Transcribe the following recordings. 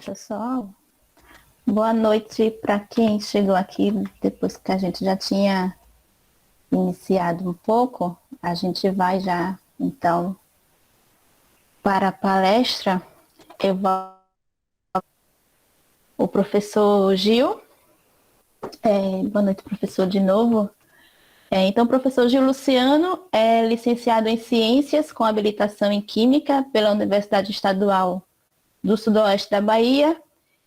Pessoal, boa noite para quem chegou aqui depois que a gente já tinha iniciado um pouco. A gente vai já, então, para a palestra. Eu vou o professor Gil. Boa noite, professor, de novo. Então, o professor Gil Luciano é licenciado em Ciências com habilitação em Química pela Universidade Estadual do Sudoeste da Bahia,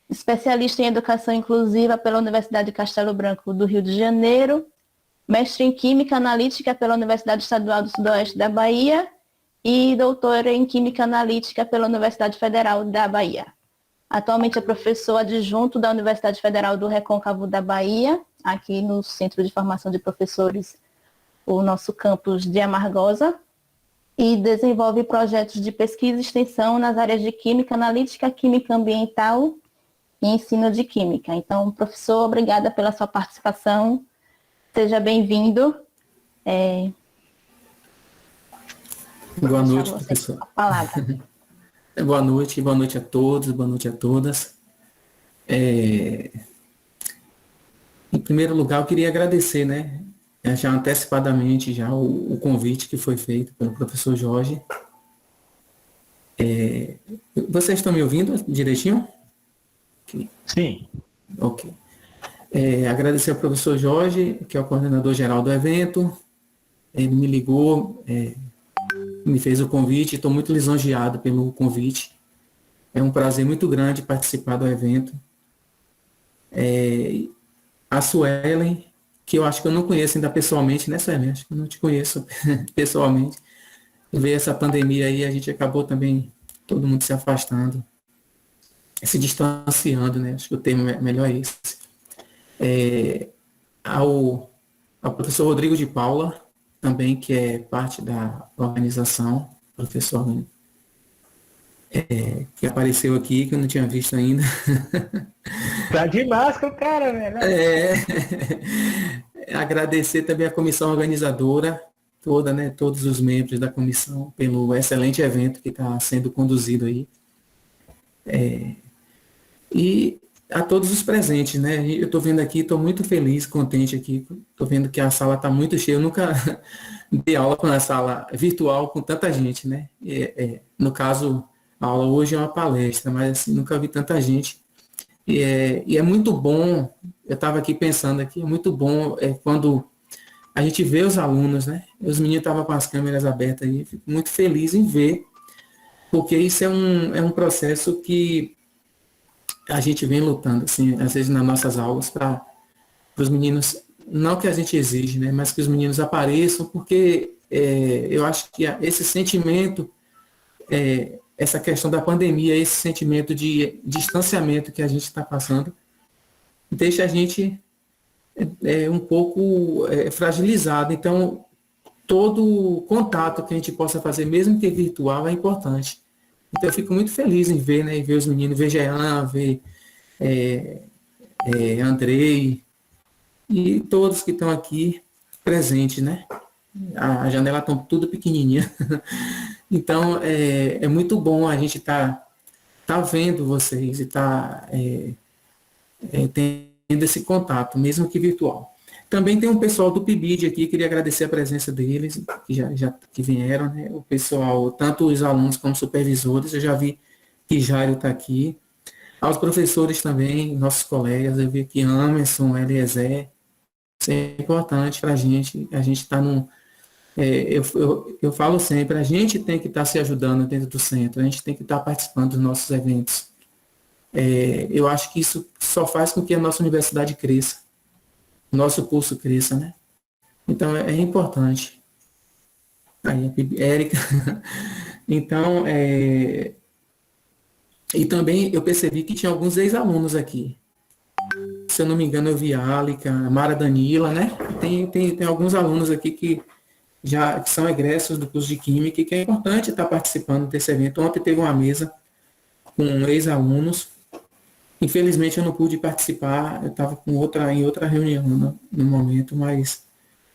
especialista em Educação Inclusiva pela Universidade de Castelo Branco do Rio de Janeiro, mestre em Química Analítica pela Universidade Estadual do Sudoeste da Bahia e doutor em Química Analítica pela Universidade Federal da Bahia. Atualmente é professor adjunto da Universidade Federal do Recôncavo da Bahia, aqui no Centro de Formação de Professores, o nosso campus de Amargosa, e desenvolve projetos de pesquisa e extensão nas áreas de Química Analítica, Química Ambiental e Ensino de Química. Então, professor, obrigada pela sua participação. Seja bem-vindo. Boa noite, professor. A palavra. Boa noite a todos, boa noite a todas. Em primeiro lugar, eu queria agradecer, já antecipadamente já o convite que foi feito pelo professor Jorge. Vocês estão me ouvindo direitinho? Sim. Ok. Agradecer ao professor Jorge, que é o coordenador geral do evento. Ele me ligou, me fez o convite, estou muito lisonjeado pelo convite. É um prazer muito grande participar do evento. A Suelen, que eu acho que eu não conheço ainda pessoalmente, né, Suelen? Acho que eu não te conheço pessoalmente. Veio essa pandemia aí, a gente acabou também, todo mundo se afastando, se distanciando, né? Acho que o termo melhor é esse. Ao professor Rodrigo de Paula, também, que é parte da organização, professor que apareceu aqui, que eu não tinha visto ainda. Tá de máscara, cara, velho. Agradecer também a comissão organizadora, toda, né, todos os membros da comissão, pelo excelente evento que está sendo conduzido aí. E a todos os presentes, né? Eu estou vendo aqui, estou muito feliz, contente aqui. Estou vendo que a sala está muito cheia. Eu nunca dei aula com a sala virtual com tanta gente, né? No caso, a aula hoje é uma palestra, mas assim, nunca vi tanta gente. E é muito bom, eu estava aqui pensando aqui, é muito bom quando a gente vê os alunos, né? Os meninos estavam com as câmeras abertas aí, fico muito feliz em ver, porque isso é um processo que a gente vem lutando, assim, às vezes nas nossas aulas, para os meninos, não que a gente exige, né? Mas que os meninos apareçam, porque eu acho que esse sentimento, essa questão da pandemia, esse sentimento de distanciamento que a gente está passando, deixa a gente um pouco fragilizado. Então, todo contato que a gente possa fazer, mesmo que virtual, é importante. Então, eu fico muito feliz em ver, né, em ver os meninos, ver Jean, ver Andrei e todos que estão aqui presentes, né? A janela está tudo pequenininha. Então, é muito bom a gente tá vendo vocês e tendo esse contato, mesmo que virtual. Também tem um pessoal do PIBID aqui, queria agradecer a presença deles, que já que vieram, né? O pessoal, tanto os alunos como supervisores, eu já vi que Jairo está aqui. Aos professores também, nossos colegas, eu vi aqui Amerson, Eliezer. Isso é importante para a gente está num... eu falo sempre, a gente tem que estar se ajudando dentro do centro, a gente tem que estar participando dos nossos eventos. Eu acho que isso só faz com que a nossa universidade cresça, o nosso curso cresça, né? Então, é importante. Aí, Érica. Então, e também eu percebi que tinha alguns ex-alunos aqui. Se eu não me engano, eu vi a Alica, a Mara Danila, né? Tem alguns alunos aqui que que são egressos do curso de Química e que é importante estar participando desse evento. Ontem teve uma mesa com ex-alunos. Infelizmente eu não pude participar, eu estava em outra reunião no momento, mas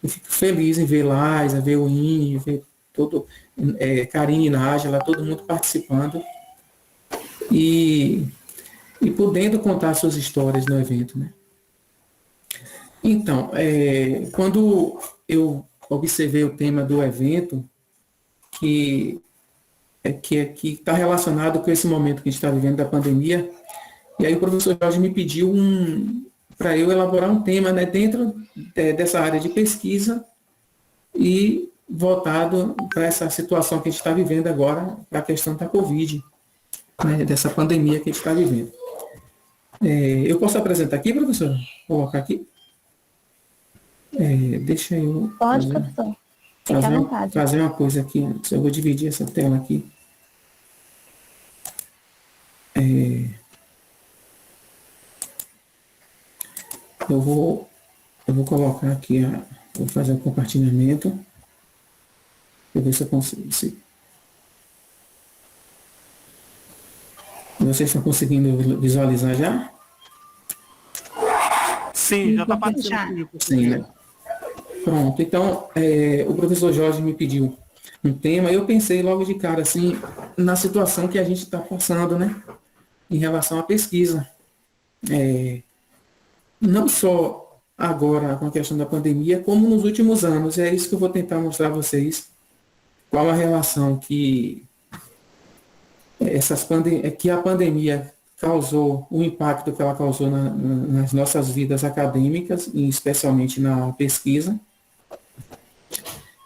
eu fico feliz em ver Laisa, ver o INE, ver todo, Karine, Nájila, todo mundo participando. E e podendo contar suas histórias no evento, né? Então, quando eu observei o tema do evento, que está relacionado com esse momento que a gente está vivendo da pandemia, e aí o professor Jorge me pediu para eu elaborar um tema, né, dentro dessa área de pesquisa e voltado para essa situação que a gente está vivendo agora, a questão da Covid, né, dessa pandemia que a gente está vivendo. Eu posso apresentar aqui, professor? Vou colocar aqui. Deixa eu Pode, professor. Fique à vontade. Fazer uma coisa aqui antes. Eu vou dividir essa tela aqui. Eu vou colocar aqui, vou fazer o compartilhamento. Deixa eu ver se eu consigo. Vocês estão conseguindo visualizar já? Sim, já está aparecendo. Sim, né? Pronto, então o professor Jorge me pediu um tema, eu pensei logo de cara, assim, na situação que a gente está passando, né, em relação à pesquisa. Não só agora com a questão da pandemia, como nos últimos anos. É isso que eu vou tentar mostrar a vocês, qual a relação que a pandemia causou, o impacto que ela causou nas nossas vidas acadêmicas, e especialmente na pesquisa.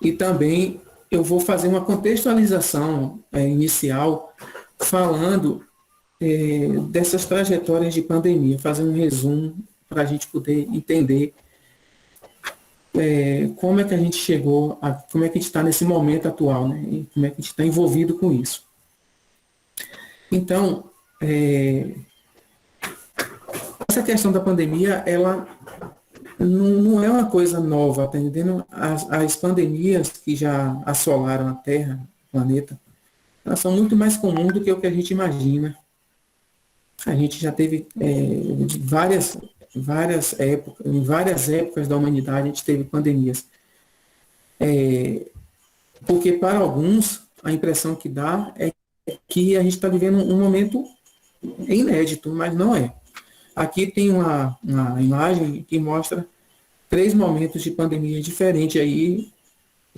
E também eu vou fazer uma contextualização inicial falando dessas trajetórias de pandemia, fazer um resumo para a gente poder entender como é que a gente chegou, como é que a gente está nesse momento atual, né? E como é que a gente está envolvido com isso. Então, essa questão da pandemia, ela não é uma coisa nova, tá entendendo? As pandemias que já assolaram a Terra, o planeta, elas são muito mais comuns do que o que a gente imagina. A gente já teve várias épocas, em várias épocas da humanidade a gente teve pandemias. Porque para alguns a impressão que dá é que a gente está vivendo um momento inédito, mas não é. Aqui tem uma imagem que mostra 3 momentos de pandemia diferentes aí,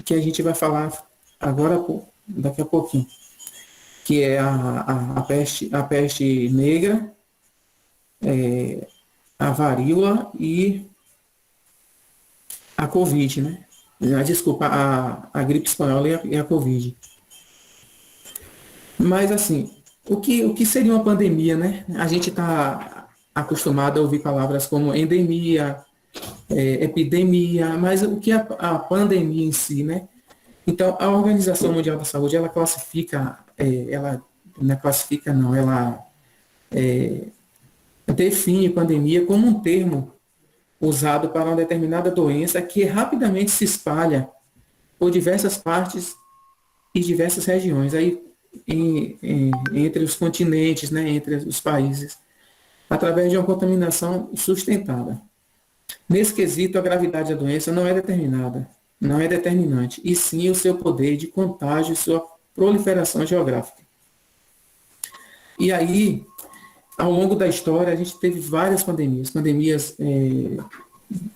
que a gente vai falar agora, daqui a pouquinho, que é a peste negra, a varíola e a Covid, né? Desculpa, a gripe espanhola e a Covid. Mas, assim, o que seria uma pandemia, né? A gente está acostumado a ouvir palavras como endemia, epidemia, mas o que é a pandemia em si, né? Então, a Organização Mundial da Saúde, ela classifica, define pandemia como um termo usado para uma determinada doença que rapidamente se espalha por diversas partes e diversas regiões, aí entre os continentes, né, entre os países, através de uma contaminação sustentada. Nesse quesito, a gravidade da doença não é determinada, não é determinante, e sim o seu poder de contágio e sua proliferação geográfica. E aí, ao longo da história, a gente teve várias pandemias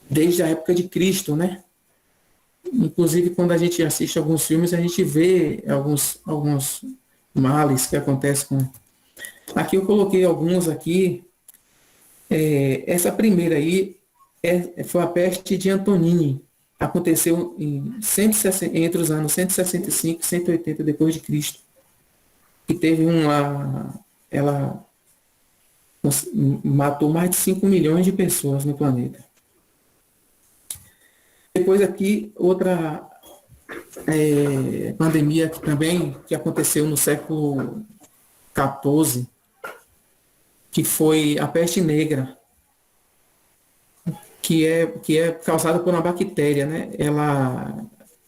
desde a época de Cristo, né? Inclusive, quando a gente assiste alguns filmes, a gente vê alguns males que acontecem com... Aqui eu coloquei alguns aqui. Essa primeira aí foi a peste de Antonini. Aconteceu entre os anos 165 e 180 depois de Cristo. E teve ela matou mais de 5 milhões de pessoas no planeta. Depois aqui, outra pandemia que aconteceu no século XIV, que foi a peste negra, que é causada por uma bactéria, né?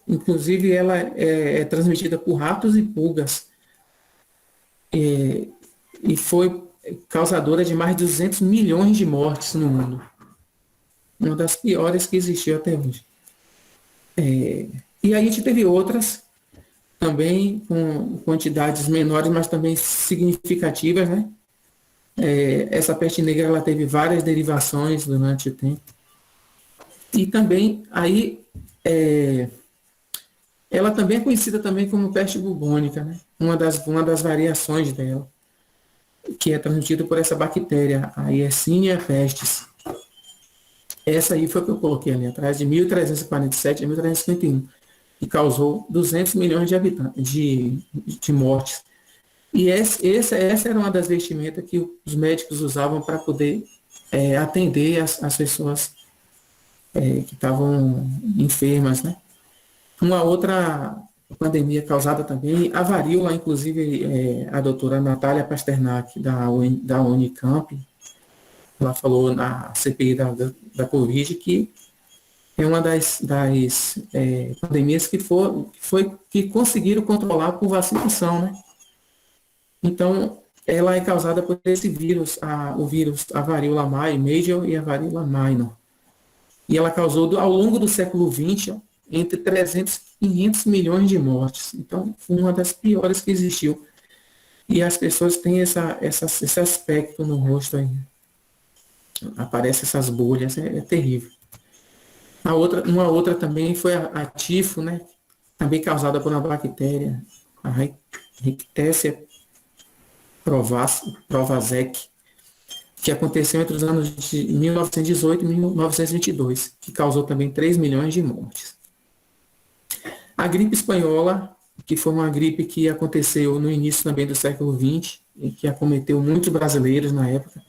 Inclusive, ela é transmitida por ratos e pulgas. E foi causadora de mais de 200 milhões de mortes no mundo. Uma das piores que existiu até hoje. E aí a gente teve outras, também com quantidades menores, mas também significativas, né? Essa peste negra ela teve várias derivações durante o tempo. E também, aí, ela também é conhecida também como peste bubônica, né? Uma das variações dela, que é transmitida por essa bactéria, a Yersinia pestis. Essa aí foi que eu coloquei ali atrás, de 1347 a 1351, que causou 200 milhões de habitantes, de mortes. E essa era uma das vestimentas que os médicos usavam para poder atender as pessoas que estavam enfermas, né? Uma outra pandemia causada também, a varíola, inclusive a doutora Natália Pasternak, da Unicamp, ela falou na CPI da Covid que é uma das pandemias que conseguiram controlar por vacinação, né? Então, ela é causada por esse vírus, a varíola major e a varíola minor. E ela causou, ao longo do século XX, entre 300 e 500 milhões de mortes. Então, foi uma das piores que existiu. E as pessoas têm esse aspecto no rosto aí. Aparecem essas bolhas, é terrível. Uma outra também foi a tifo, né? Também causada por uma bactéria, a Rickettsia provazek, que aconteceu entre os anos de 1918 e 1922, que causou também 3 milhões de mortes. A gripe espanhola, que foi uma gripe que aconteceu no início também do século XX, e que acometeu muitos brasileiros na época.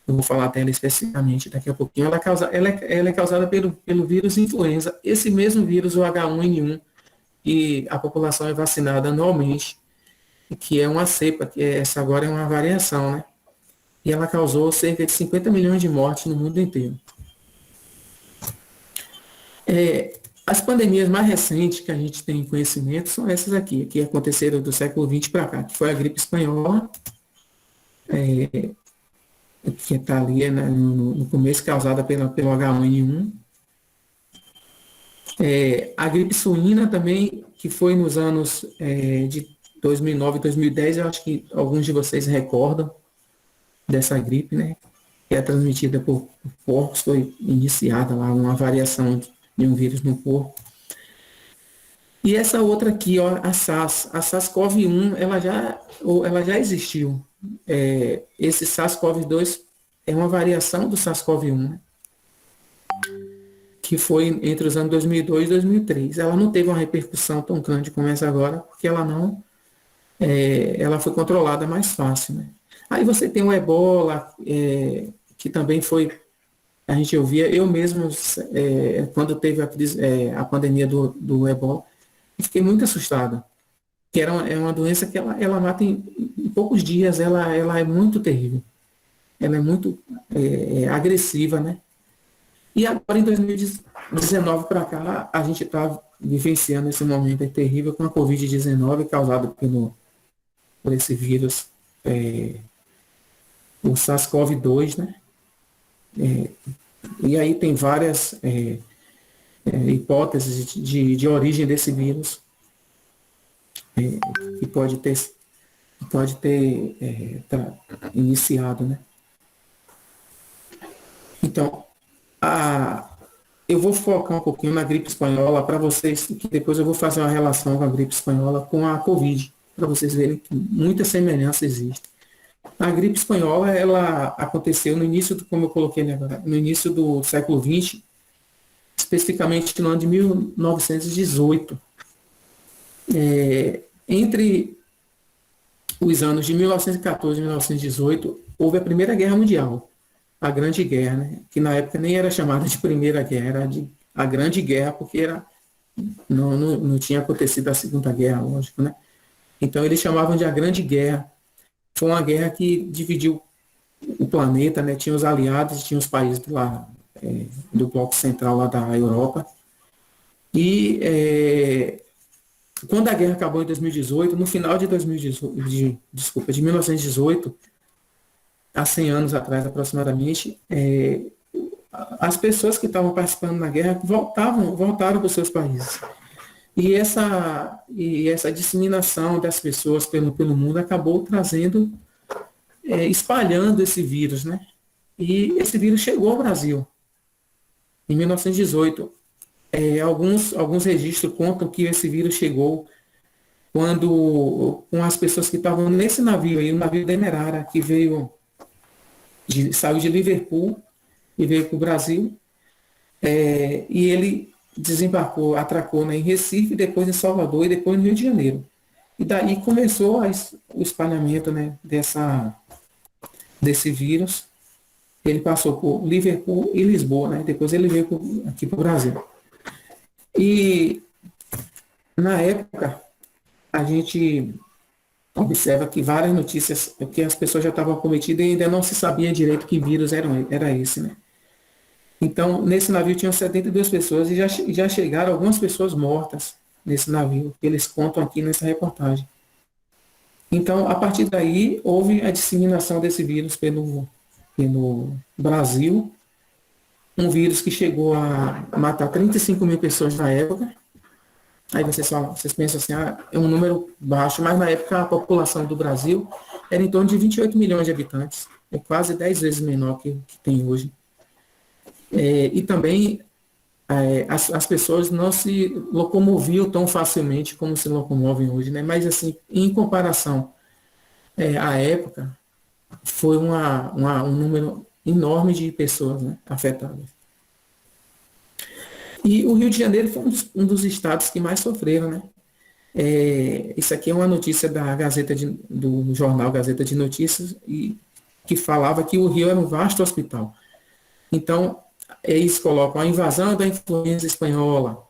Eu vou falar dela especificamente daqui a pouquinho. Ela é causada pelo vírus influenza, esse mesmo vírus, o H1N1, que a população é vacinada anualmente, que é uma cepa, que essa agora é uma variação, né? E ela causou cerca de 50 milhões de mortes no mundo inteiro. As pandemias mais recentes que a gente tem conhecimento são essas aqui, que aconteceram do século XX para cá, que foi a gripe espanhola, que está ali no começo, causada pelo H1N1. A gripe suína também, que foi nos anos de 2009 e 2010, eu acho que alguns de vocês recordam dessa gripe, né? Que é transmitida por porcos, foi iniciada lá uma variação de um vírus no porco. E essa outra aqui, ó, a SARS-CoV-1, ela já existiu. Esse SARS-CoV-2 é uma variação do SARS-CoV-1, né? Que foi entre os anos 2002 e 2003. Ela não teve uma repercussão tão grande como essa agora, porque ela foi controlada mais fácil, né? Aí você tem o Ebola, que também foi, a gente ouvia, eu mesmo, quando teve a pandemia do Ebola, eu fiquei muito assustado, que é uma doença que ela mata em poucos dias, ela é muito terrível, ela é muito agressiva, né? E agora, em 2019 para cá, a gente está vivenciando esse momento terrível com a Covid-19 causado por esse vírus, o SARS-CoV-2, né? E aí tem várias hipóteses de origem desse vírus que pode ter iniciado, né? Então, eu vou focar um pouquinho na gripe espanhola para vocês, que depois eu vou fazer uma relação com a gripe espanhola com a Covid, para vocês verem que muita semelhança existe. A gripe espanhola, ela aconteceu no início, como eu coloquei agora, no início do século XX, especificamente no ano de 1918. Entre os anos de 1914 e 1918, houve a Primeira Guerra Mundial, a Grande Guerra, né? Que na época nem era chamada de Primeira Guerra, era a Grande Guerra, porque não tinha acontecido a Segunda Guerra, lógico, né? Então eles chamavam de a Grande Guerra. Foi uma guerra que dividiu o planeta, né? Tinha os aliados, tinha os países do bloco central lá da Europa. E quando a guerra acabou em 2018, no final de 1918, há 100 anos atrás aproximadamente, as pessoas que estavam participando da guerra voltaram para os seus países. E essa disseminação das pessoas pelo mundo acabou trazendo espalhando esse vírus, né? E esse vírus chegou ao Brasil em 1918. Alguns registros contam que esse vírus chegou quando com as pessoas que estavam nesse navio aí, o navio Demerara, que saiu de Liverpool e veio para o Brasil, e ele desembarcou, atracou, né, em Recife, depois em Salvador e depois no Rio de Janeiro. E daí começou o espalhamento, né, desse vírus. Ele passou por Liverpool e Lisboa, né, depois ele veio aqui para o Brasil. E na época a gente observa que várias notícias, que as pessoas já estavam acometidas e ainda não se sabia direito que vírus era esse, né? Então, nesse navio tinham 72 pessoas e já chegaram algumas pessoas mortas nesse navio, que eles contam aqui nessa reportagem. Então, a partir daí, houve a disseminação desse vírus pelo Brasil, um vírus que chegou a matar 35 mil pessoas na época. Aí vocês pensam assim, é um número baixo, mas na época a população do Brasil era em torno de 28 milhões de habitantes, é quase 10 vezes menor que tem hoje. E também as pessoas não se locomoviam tão facilmente como se locomovem hoje, né? Mas assim, em comparação à época, foi um número enorme de pessoas, né, afetadas. E o Rio de Janeiro foi um dos estados que mais sofreram, né? Isso aqui é uma notícia do jornal Gazeta de Notícias, que falava que o Rio era um vasto hospital. Então, eles colocam a invasão da influenza espanhola.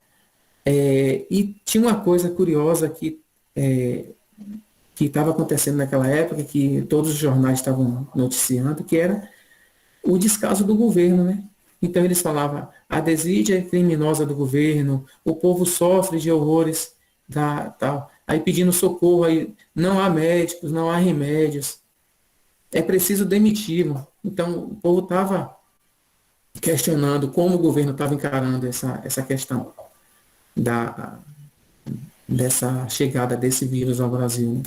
E tinha uma coisa curiosa que estava acontecendo naquela época, que todos os jornais estavam noticiando, que era o descaso do governo, né? Então eles falavam, a desídia criminosa do governo, o povo sofre de horrores, tal. Aí pedindo socorro, aí não há médicos, não há remédios, é preciso demiti-lo. Então o povo estava questionando como o governo estava encarando essa questão dessa chegada desse vírus ao Brasil.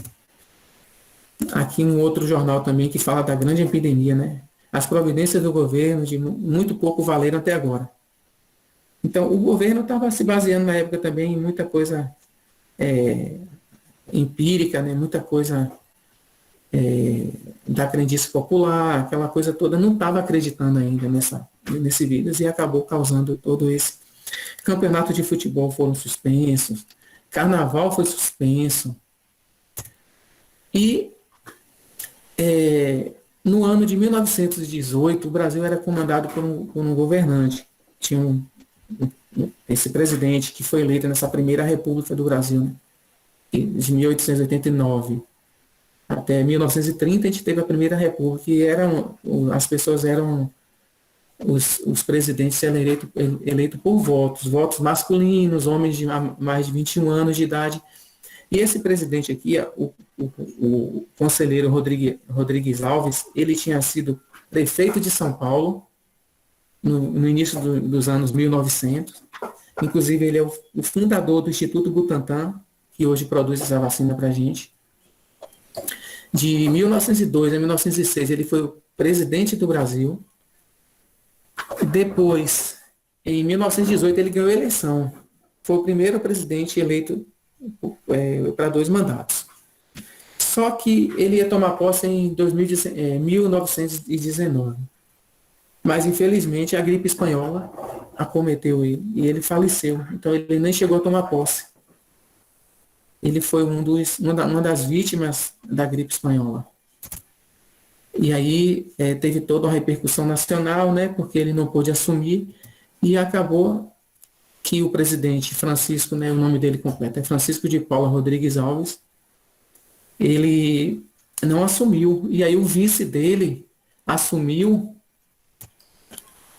Aqui um outro jornal também que fala da grande epidemia, né? As providências do governo de muito pouco valeram até agora. Então, o governo estava se baseando na época também em muita coisa empírica, né? Muita coisa da crendice popular, aquela coisa toda, não estava acreditando ainda nesse vírus e acabou causando todo esse. Campeonato de futebol foram suspensos, carnaval foi suspenso. E no ano de 1918, o Brasil era comandado por um governante. Tinha esse presidente que foi eleito nessa primeira república do Brasil, né? De 1889 até 1930, a gente teve a primeira república, e as pessoas eram os presidentes eram eleitos por votos masculinos, homens de mais de 21 anos de idade. E esse presidente aqui, o conselheiro Rodrigues Alves, ele tinha sido prefeito de São Paulo no início dos anos 1900. Inclusive, ele é o fundador do Instituto Butantan, que hoje produz essa vacina para a gente. De 1902 a 1906, ele foi o presidente do Brasil. Depois, em 1918, ele ganhou a eleição. Foi o primeiro presidente eleito para 2 mandatos. Só que ele ia tomar posse em 1919. Mas, infelizmente, a gripe espanhola acometeu ele e ele faleceu. Então, ele nem chegou a tomar posse. Ele foi uma das vítimas da gripe espanhola. E aí teve toda uma repercussão nacional, né, porque ele não pôde assumir, e acabou que o presidente Francisco, né, o nome dele completo é Francisco de Paula Rodrigues Alves, ele não assumiu. E aí o vice dele assumiu.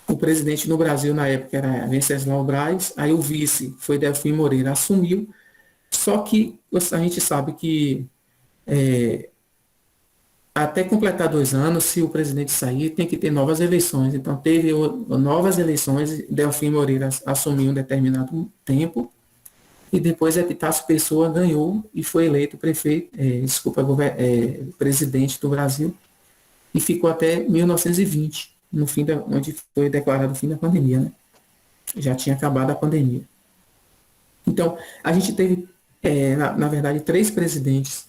O presidente no Brasil na época era Venceslau Braz, aí o vice foi Delfim Moreira, assumiu. Só que a gente sabe que até completar 2 anos, se o presidente sair, tem que ter novas eleições. Então teve novas eleições, Delfim Moreira assumiu um determinado tempo, e depois Epitácio Pessoa ganhou e foi eleito presidente do Brasil e ficou até 1920, onde foi declarado o fim da pandemia, né? Já tinha acabado a pandemia. Então, a gente teve, na verdade, 3 presidentes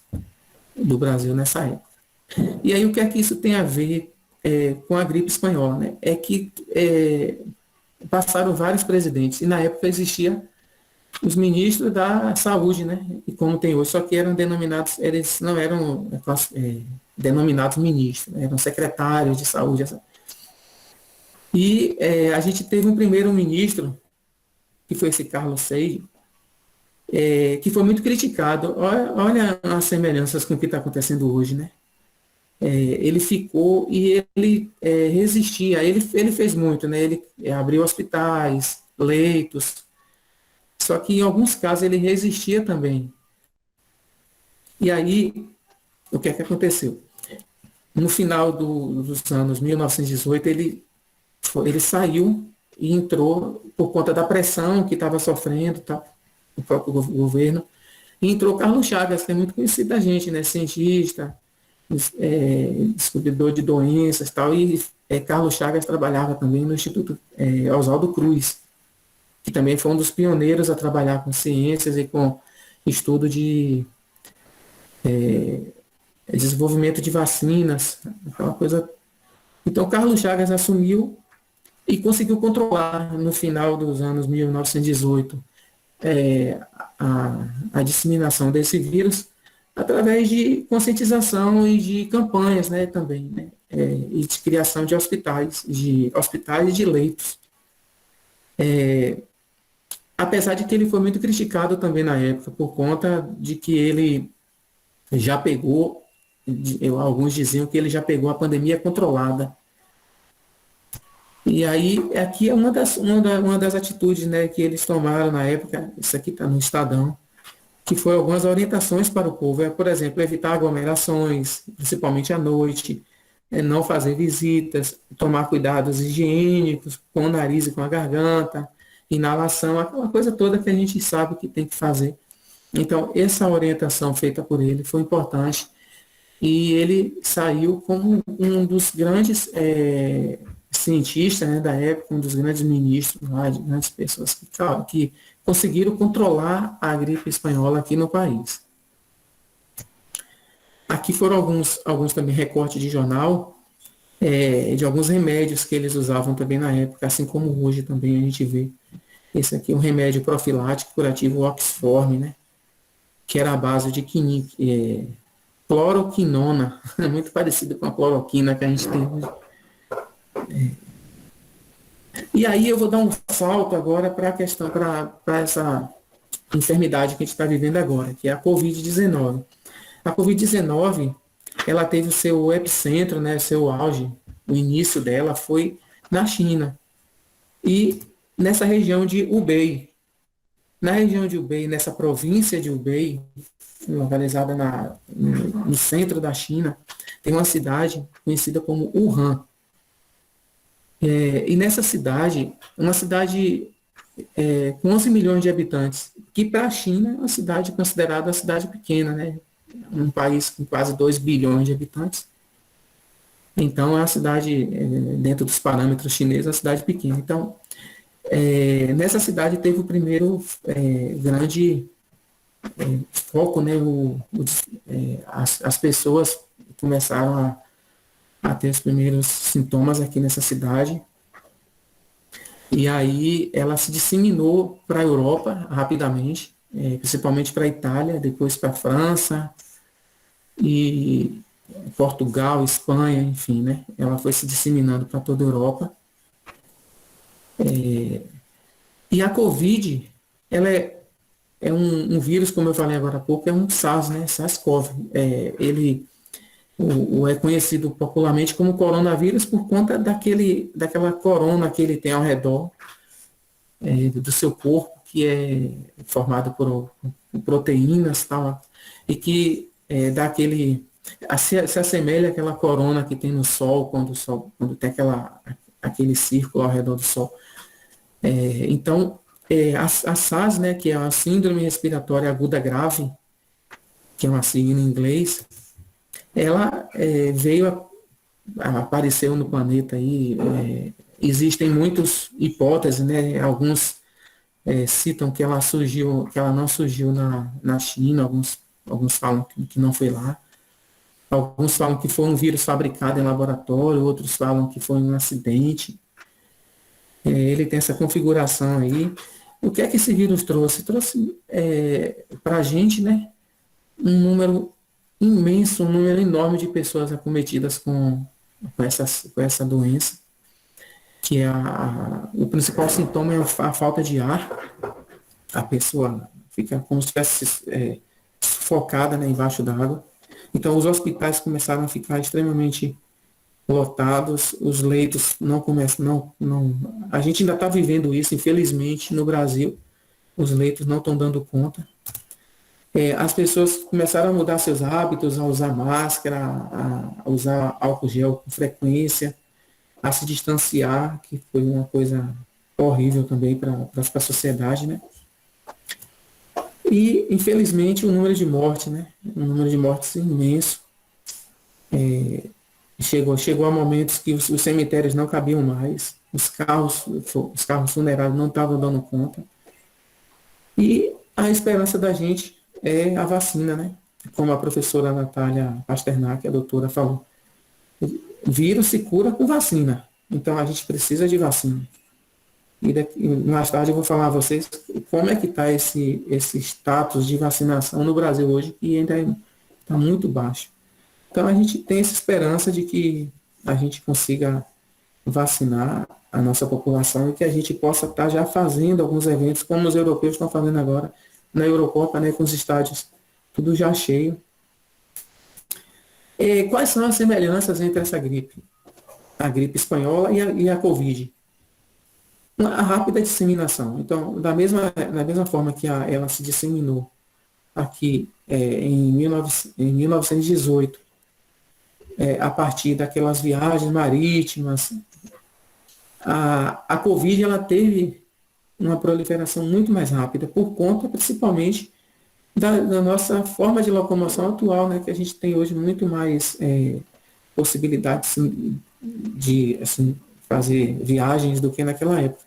do Brasil nessa época. E aí, o que é que isso tem a ver com a gripe espanhola, né? É que passaram vários presidentes, e na época existia os ministros da saúde, né? E como tem hoje, só que eram denominados, eles não eram denominados ministros, né? Eram secretários de saúde. E a gente teve um primeiro-ministro, que foi esse Carlos Seixas, que foi muito criticado. Olha as semelhanças com o que está acontecendo hoje, né? Ele ficou e ele resistia. Ele fez muito, né? Ele abriu hospitais, leitos, só que em alguns casos ele resistia também. E aí, o que é que aconteceu? No final dos anos 1918, ele saiu e entrou por conta da pressão que estava sofrendo, tá, o próprio governo, e entrou Carlos Chagas, que é muito conhecido da gente, né? Cientista, descobridor de doenças, tal, e Carlos Chagas trabalhava também no Instituto Oswaldo Cruz, que também foi um dos pioneiros a trabalhar com ciências e com estudo de desenvolvimento de vacinas, aquela coisa. Então, Carlos Chagas assumiu e conseguiu controlar, no final dos anos 1918, a disseminação desse vírus através de conscientização e de campanhas, né, também, né, e de criação de hospitais e de leitos. Apesar de que ele foi muito criticado também na época, por conta de que ele já pegou, alguns diziam que ele já pegou a pandemia controlada. E aí, aqui é uma das atitudes, né, que eles tomaram na época, isso aqui está no Estadão, que foi algumas orientações para o povo. Por exemplo, evitar aglomerações, principalmente à noite, não fazer visitas, tomar cuidados higiênicos com o nariz e com a garganta, inalação, aquela coisa toda que a gente sabe que tem que fazer. Então, essa orientação feita por ele foi importante e ele saiu como um dos grandes cientistas, né, da época, um dos grandes ministros, grandes pessoas que conseguiram controlar a gripe espanhola aqui no país. Aqui foram alguns também recortes de jornal, de alguns remédios que eles usavam também na época, assim como hoje também a gente vê. Esse aqui é um remédio profilático curativo Oxform, né? Que era a base de cloroquinona, muito parecido com a cloroquina que a gente tem hoje. E aí eu vou dar um salto agora para a questão, para essa enfermidade que a gente está vivendo agora, que é a Covid-19. A Covid-19, ela teve o seu epicentro, né, seu auge, o início dela foi na China. E nessa região de Hubei. Na região de Hubei, nessa província de Hubei, localizada no centro da China, tem uma cidade conhecida como Wuhan. E nessa cidade, uma cidade com 11 milhões de habitantes, que para a China é uma cidade considerada uma cidade pequena, né? Um país com quase 2 bilhões de habitantes. Então, é uma cidade, dentro dos parâmetros chineses, uma cidade pequena. Então, nessa cidade teve o primeiro grande foco, né? As pessoas começaram a ter os primeiros sintomas aqui nessa cidade. E aí ela se disseminou para a Europa rapidamente, principalmente para a Itália, depois para a França e Portugal, Espanha, enfim, né? Ela foi se disseminando para toda a Europa. E a Covid, ela é um vírus, como eu falei agora há pouco, é um SARS, né? SARS-CoV. Ele é conhecido popularmente como coronavírus por conta daquela corona que ele tem ao redor do seu corpo, que é formado por proteínas, tal, e que dá se assemelha àquela corona que tem no Sol, quando tem aquele círculo ao redor do Sol. Então, a SARS, né, que é a Síndrome Respiratória Aguda Grave, que é uma sigla em inglês, ela veio apareceu no planeta aí. Existem muitas hipóteses, né? Alguns citam que ela surgiu, que ela não surgiu na China, alguns falam que não foi lá. Alguns falam que foi um vírus fabricado em laboratório, outros falam que foi um acidente. Ele tem essa configuração aí. O que é que esse vírus trouxe? Trouxe para a gente, né, um número imenso, um número enorme de pessoas acometidas com essa doença, que o principal sintoma é a falta de ar. A pessoa fica como se estivesse sufocada, né, embaixo d'água. Então, os hospitais começaram a ficar extremamente lotados, os leitos não começam, a gente ainda está vivendo isso, infelizmente, no Brasil, os leitos não estão dando conta. As pessoas começaram a mudar seus hábitos, a usar máscara, a usar álcool gel com frequência, a se distanciar, que foi uma coisa horrível também para a sociedade, né? E, infelizmente, o número de mortes, né? Um número de mortes imenso. Chegou a momentos que os cemitérios não cabiam mais, os carros funerários não estavam dando conta. E a esperança da gente é a vacina, né? Como a professora Natália Pasternak, a doutora, falou. O vírus se cura com vacina. Então a gente precisa de vacina. E mais tarde eu vou falar a vocês como é que está esse status de vacinação no Brasil hoje, que ainda está muito baixo. Então a gente tem essa esperança de que a gente consiga vacinar a nossa população e que a gente possa estar já fazendo alguns eventos, como os europeus estão fazendo agora na Eurocopa, né, com os estádios tudo já cheio. Quais são as semelhanças entre essa gripe? A gripe espanhola e a Covid? A rápida disseminação. Então, da mesma forma que ela se disseminou aqui em 1918, a partir daquelas viagens marítimas, a Covid ela teve uma proliferação muito mais rápida, por conta, principalmente, da nossa forma de locomoção atual, né, que a gente tem hoje muito mais possibilidades de fazer viagens do que naquela época.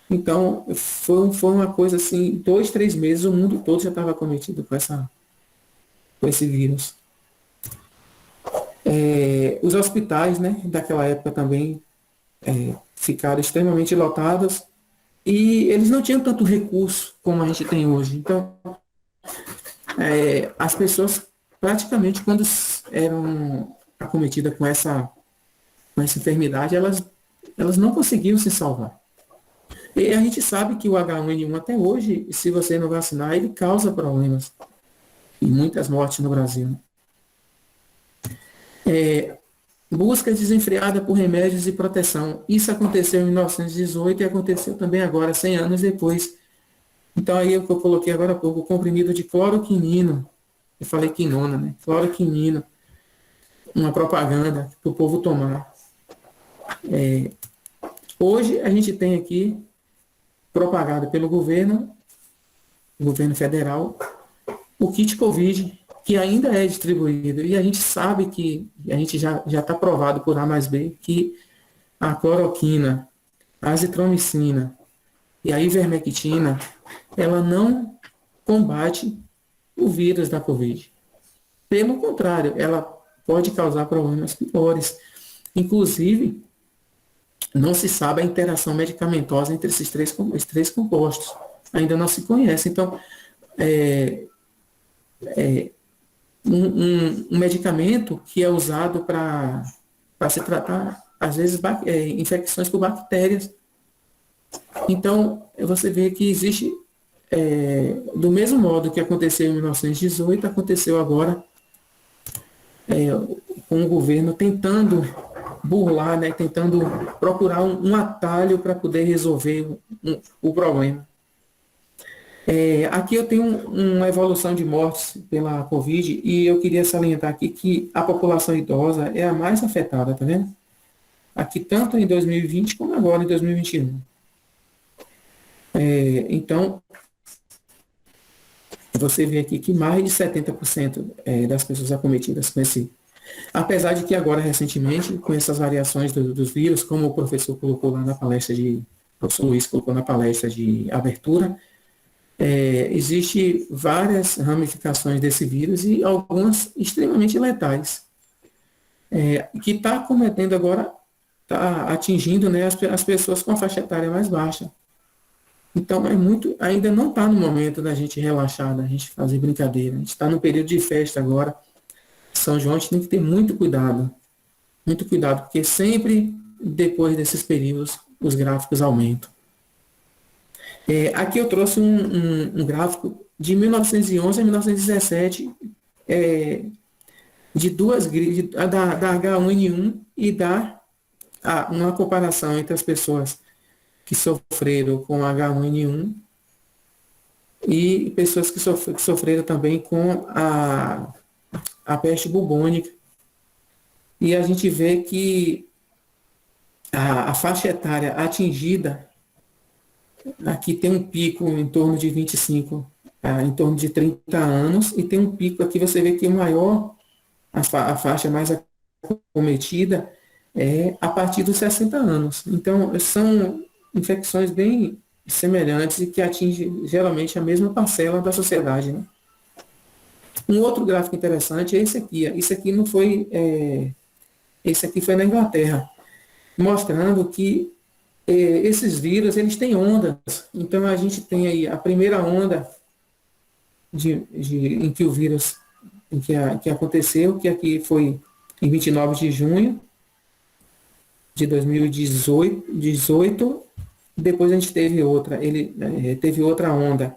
Então, foi uma coisa assim, 2, 3 meses, o mundo todo já estava acometido com esse vírus. Os hospitais, né, daquela época também ficaram extremamente lotados e eles não tinham tanto recurso como a gente tem hoje. Então, as pessoas praticamente, quando eram acometidas com essa enfermidade, elas não conseguiam se salvar. E a gente sabe que o H1N1 até hoje, se você não vacinar, ele causa problemas e muitas mortes no Brasil. Busca desenfreada por remédios e proteção. Isso aconteceu em 1918 e aconteceu também agora, 100 anos depois. Então aí eu coloquei agora há pouco o comprimido de cloroquinino. Eu falei quinona, né? Cloroquinino. Uma propaganda para o povo tomar. Hoje a gente tem aqui, propagado pelo governo federal, o kit Covid, que ainda é distribuído. E a gente sabe que, a gente já está provado por A mais B, que a cloroquina, a azitromicina e a ivermectina, ela não combate o vírus da Covid. Pelo contrário, ela pode causar problemas piores. Inclusive, não se sabe a interação medicamentosa entre esses três compostos. Ainda não se conhece. Então, um medicamento que é usado para se tratar, às vezes, infecções por bactérias. Então, você vê que existe, do mesmo modo que aconteceu em 1918, aconteceu agora com o governo tentando burlar, né, tentando procurar um atalho para poder resolver o problema. Aqui eu tenho uma evolução de mortes pela Covid e eu queria salientar aqui que a população idosa é a mais afetada, tá vendo? Aqui tanto em 2020 como agora em 2021. Então, você vê aqui que mais de 70% das pessoas acometidas com esse Apesar de que agora, recentemente, com essas variações dos vírus, como o professor colocou lá na palestra o professor Luiz colocou na palestra de abertura, existe várias ramificações desse vírus e algumas extremamente letais, que está cometendo agora, está atingindo, né, as pessoas com a faixa etária mais baixa. Então, ainda não está no momento da gente relaxar, da gente fazer brincadeira. A gente está no período de festa agora. São João, a gente tem que ter muito cuidado, porque sempre depois desses períodos os gráficos aumentam. Aqui eu trouxe um gráfico de 1911 a 1917, de duas gripes, da H1N1 e uma comparação entre as pessoas que sofreram com H1N1 e pessoas que sofreram também com a peste bubônica. E a gente vê que a faixa etária atingida, aqui tem um pico em torno de 25, em torno de 30 anos, e tem um pico aqui, você vê que o maior, a faixa mais acometida é a partir dos 60 anos. Então, são infecções bem semelhantes e que atingem geralmente a mesma parcela da sociedade, né? Um outro gráfico interessante é esse aqui. Esse aqui não foi. Esse aqui foi na Inglaterra, mostrando que esses vírus eles têm ondas. Então a gente tem aí a primeira onda em que o vírus que aconteceu, que aqui foi em 29 de junho de 2018. Depois a gente teve outra. Teve outra onda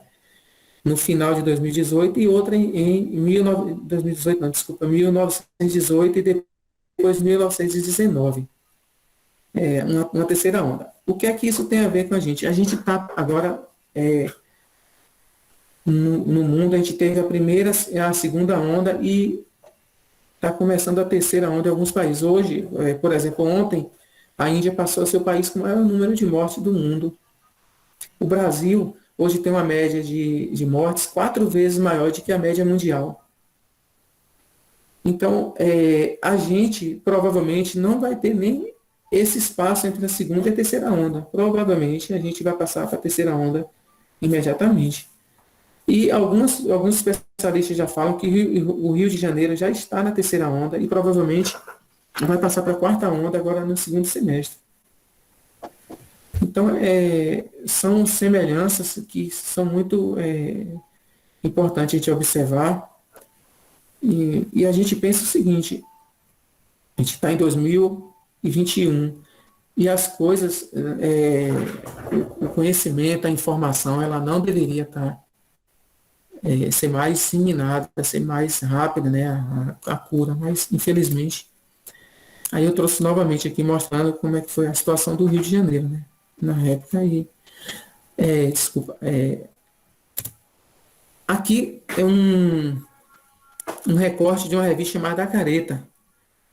no final de 2018 e outra em 1918 e depois 1919. Uma terceira onda. O que é que isso tem a ver com a gente? A gente está agora, no mundo, a gente teve a primeira e a segunda onda e está começando a terceira onda em alguns países. Hoje, por exemplo, ontem, a Índia passou a ser o país com o maior número de mortes do mundo. O Brasil hoje tem uma média de mortes 4 vezes maior do que a média mundial. Então, a gente provavelmente não vai ter nem esse espaço entre a segunda e a terceira onda. Provavelmente a gente vai passar para a terceira onda imediatamente. E alguns especialistas já falam que o Rio de Janeiro já está na terceira onda e provavelmente vai passar para a quarta onda agora no segundo semestre. Então, são semelhanças que são muito importantes a gente observar. E a gente pensa o seguinte, a gente está em 2021 e as coisas, o conhecimento, a informação, ela não deveria ser mais disseminada, ser mais rápida, né, a cura, mas infelizmente, aí eu trouxe novamente aqui mostrando como é que foi a situação do Rio de Janeiro, né, na época aí. Aqui é um recorte de uma revista chamada A Careta,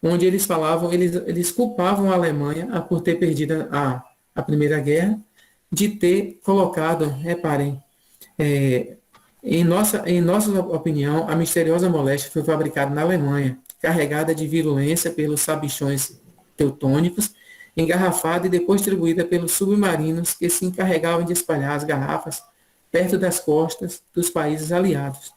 onde eles falavam, eles culpavam a Alemanha por ter perdido a Primeira Guerra, de ter colocado, reparem, em nossa opinião, a misteriosa moléstia foi fabricada na Alemanha, carregada de virulência pelos sabichões teutônicos, engarrafada e depois distribuída pelos submarinos que se encarregavam de espalhar as garrafas perto das costas dos países aliados,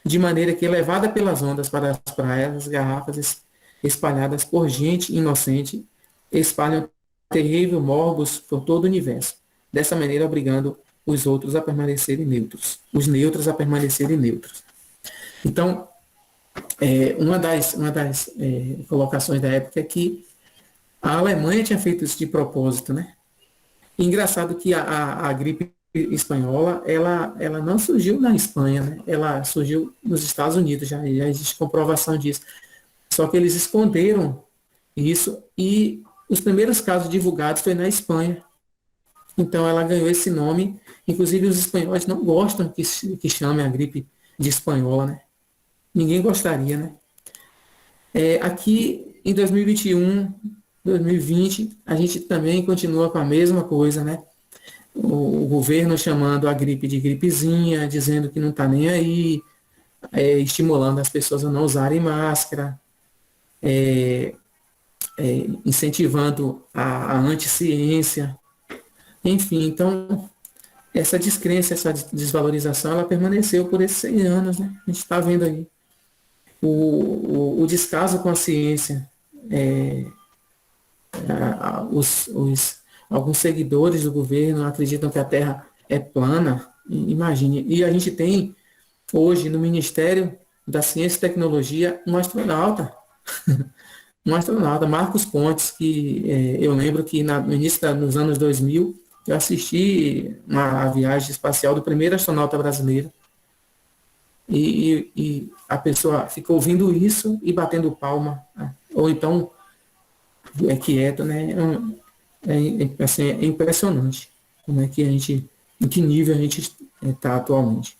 de maneira que, levada pelas ondas para as praias, as garrafas espalhadas por gente inocente espalham terrível morbus por todo o universo, dessa maneira obrigando os outros a permanecerem neutros, os neutros a permanecerem neutros. Então, uma das colocações da época é que a Alemanha tinha feito isso de propósito, né? E engraçado que a gripe espanhola, ela não surgiu na Espanha, né? Ela surgiu nos Estados Unidos, já existe comprovação disso. Só que eles esconderam isso e os primeiros casos divulgados foi na Espanha. Então ela ganhou esse nome. Inclusive os espanhóis não gostam que chame a gripe de espanhola, né? Ninguém gostaria, né? Aqui em 2021, 2020, a gente também continua com a mesma coisa, né? O governo chamando a gripe de gripezinha, dizendo que não está nem aí, estimulando as pessoas a não usarem máscara. incentivando a anticiência, enfim, então essa descrença, essa desvalorização, ela permaneceu por esses 100 anos, né? A gente está vendo aí o descaso com a ciência, alguns seguidores do governo acreditam que a Terra é plana, imagine, e a gente tem hoje no Ministério da Ciência e Tecnologia um astronauta, um astronauta, Marcos Pontes, que eu lembro que no início nos anos 2000, eu assisti a viagem espacial do primeiro astronauta brasileiro, e a pessoa fica ouvindo isso e batendo palma, ou então quieto, né? Assim, é impressionante como é que em que nível a gente está atualmente.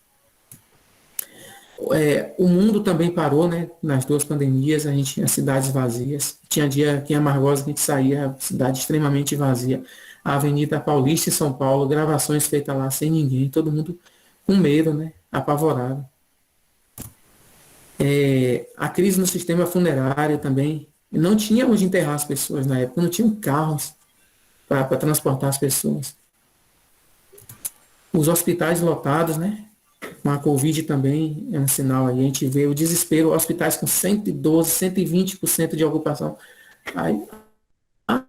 O mundo também parou, né? Nas duas pandemias, a gente tinha cidades vazias. Tinha dia aqui em Amargosa que a gente saía, cidade extremamente vazia. A Avenida Paulista em São Paulo, gravações feitas lá sem ninguém, todo mundo com medo, né? Apavorado. A crise no sistema funerário também. Não tinha onde enterrar as pessoas na época, não tinham carros para transportar as pessoas. Os hospitais lotados, né? Com a Covid também é um sinal aí. A gente vê o desespero, hospitais com 112, 120% de ocupação. Aí,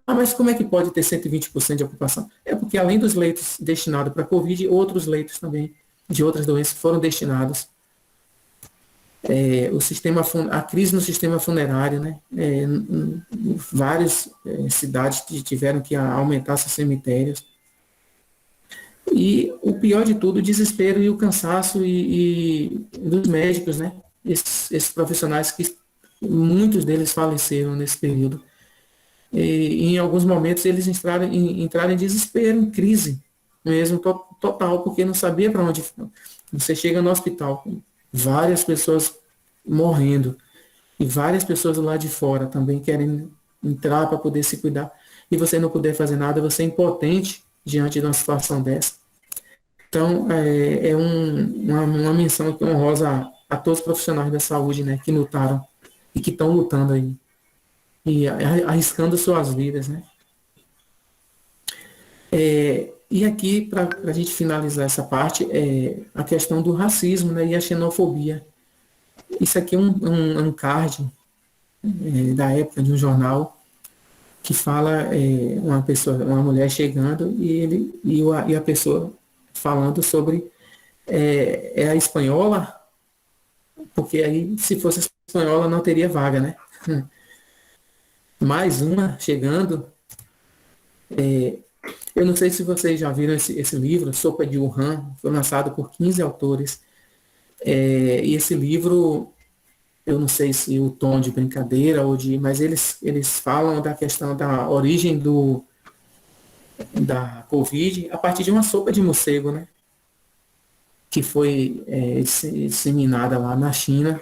mas como é que pode ter 120% de ocupação? É porque além dos leitos destinados para a Covid, outros leitos também de outras doenças foram destinados. A crise no sistema funerário, né? Várias cidades tiveram que aumentar seus cemitérios. E o pior de tudo, o desespero e o cansaço e dos médicos, né? Esses profissionais que muitos deles faleceram nesse período. E em alguns momentos eles entraram em desespero, em crise mesmo, total, porque não sabia para onde. Você chega no hospital com várias pessoas morrendo e várias pessoas do lado de fora também querem entrar para poder se cuidar e você não puder fazer nada, você é impotente diante de uma situação dessa. Então, uma menção aqui honrosa a todos os profissionais da saúde, né, que lutaram e que estão lutando aí e arriscando suas vidas, né. E aqui, para a gente finalizar essa parte, a questão do racismo, né, e a xenofobia. Isso aqui é um card da época de um jornal que fala uma mulher chegando e a pessoa falando sobre a espanhola, porque aí se fosse espanhola não teria vaga, né? Mais uma chegando. Eu não sei se vocês já viram esse livro, Sopa de Wuhan, foi lançado por 15 autores. E esse livro, eu não sei se o tom de brincadeira mas eles falam da questão da origem da Covid a partir de uma sopa de morcego, né? Que foi disseminada lá na China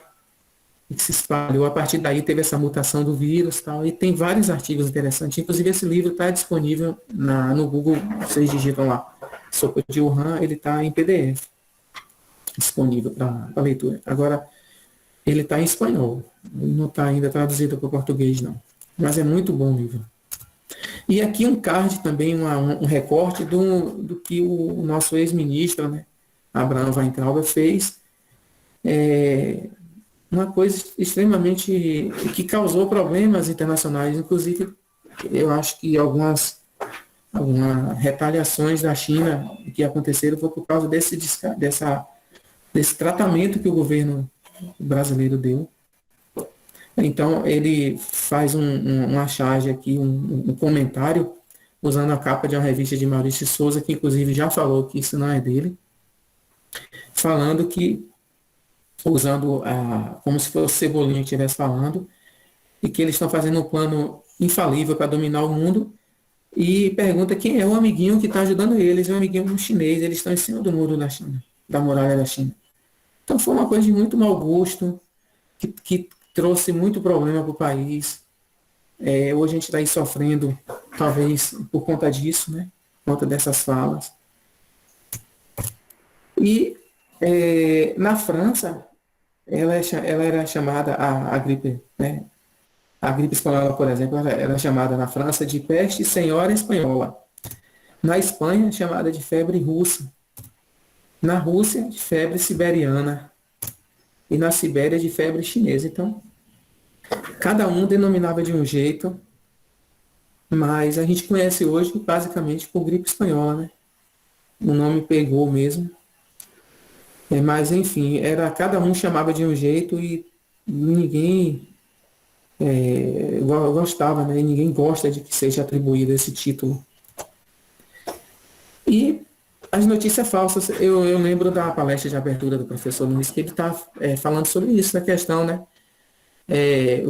e que se espalhou. A partir daí teve essa mutação do vírus e tal. E tem vários artigos interessantes. Inclusive esse livro está disponível no Google, vocês digitam lá, Sopa de Wuhan, ele está em PDF, disponível para leitura. Agora, ele está em espanhol, ele não está ainda traduzido para o português, não. Mas é muito bom o livro. E aqui um card também, um recorte do que o nosso ex-ministro, né, Abraham Weintraub, fez. Uma coisa extremamente que causou problemas internacionais, inclusive eu acho que algumas retaliações da China que aconteceram foi por causa desse tratamento que o governo brasileiro deu. Então ele faz uma charge aqui, um comentário, usando a capa de uma revista de Maurício de Souza, que inclusive já falou que isso não é dele, falando que, usando como se fosse Cebolinha que estivesse falando, e que eles estão fazendo um plano infalível para dominar o mundo, e pergunta quem é o amiguinho que está ajudando eles, o amiguinho chinês, eles estão em cima do muro da China, da muralha da China. Então foi uma coisa de muito mau gosto, que trouxe muito problema para o país. Hoje a gente está aí sofrendo, talvez por conta disso, né? Por conta dessas falas. E na França, ela era chamada a gripe, né? A gripe espanhola, por exemplo, ela era chamada na França de peste senhora espanhola. Na Espanha, chamada de febre russa. Na Rússia, de febre siberiana. E na Sibéria, de febre chinesa. Então, cada um denominava de um jeito, mas a gente conhece hoje basicamente por gripe espanhola, né? O nome pegou mesmo. Mas, enfim, cada um chamava de um jeito e ninguém gostava, né? E ninguém gosta de que seja atribuído esse título. E as notícias falsas, eu lembro da palestra de abertura do professor Luiz, que ele está falando sobre isso, da questão, né?